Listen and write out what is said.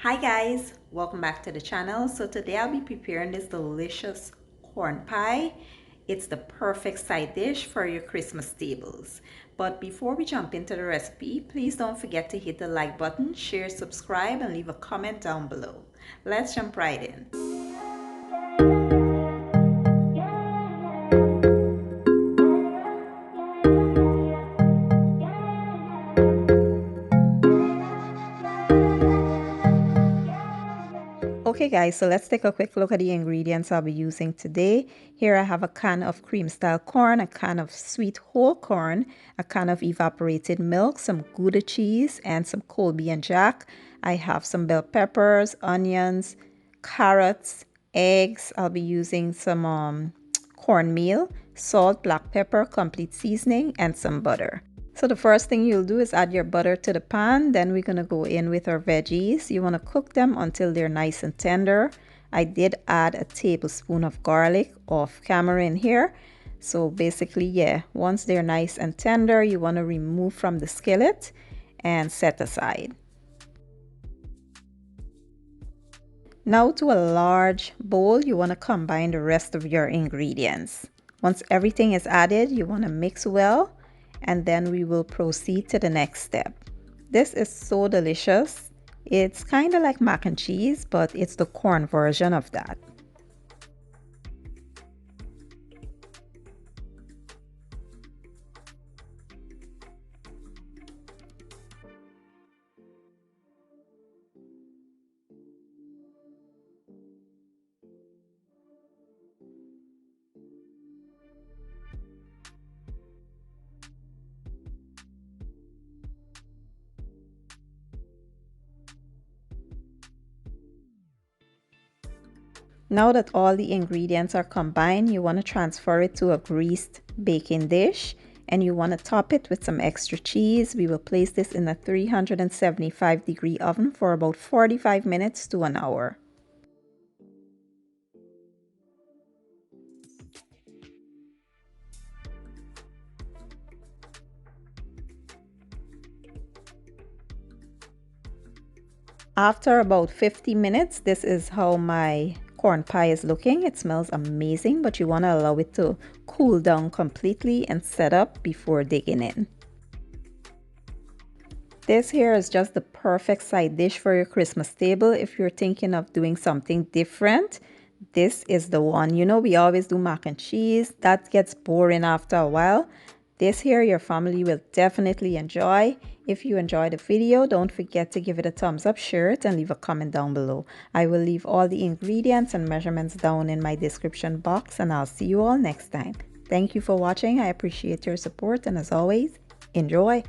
Hi guys, welcome back to the channel. So today I'll be preparing this delicious corn pie. It's the perfect side dish for your Christmas tables. But before we jump into the recipe, please don't forget to hit the like button, share, subscribe, and leave a comment down below. Let's jump right in. Okay guys, so let's take a quick look at the ingredients I'll be using today. Here I have a can of cream style corn, a can of sweet whole corn, a can of evaporated milk, some gouda cheese, and some Colby and Jack. I have some bell peppers, onions, carrots, eggs. I'll be using some cornmeal, salt, black pepper, complete seasoning, and some butter. So the first thing you'll do is add your butter to the pan. Then we're going to go in with our veggies. You want to cook them until they're nice and tender. I did add a tablespoon of garlic off camera in here. So basically, yeah, once they're nice and tender, you want to remove from the skillet and set aside. Now to a large bowl, you want to combine the rest of your ingredients. Once everything is added, you want to mix well, and then we will proceed to the next step. This is so delicious. It's kind of like mac and cheese, but it's the corn version of that. Now that all the ingredients are combined, you want to transfer it to a greased baking dish and you want to top it with some extra cheese. We will place this in a 375-degree oven for about 45 minutes to an hour. After about 50 minutes, this is how my corn pie is looking. It smells amazing, but you want to allow it to cool down completely and set up before digging in. This here is just the perfect side dish for your Christmas table. If you're thinking of doing something different, this is the one. You know, we always do mac and cheese. That gets boring after a while. This here your family will definitely enjoy. If you enjoyed the video, don't forget to give it a thumbs up, share it, and leave a comment down below. I will leave all the ingredients and measurements down in my description box, and I'll see you all next time. Thank you for watching. I appreciate your support, and as always, enjoy.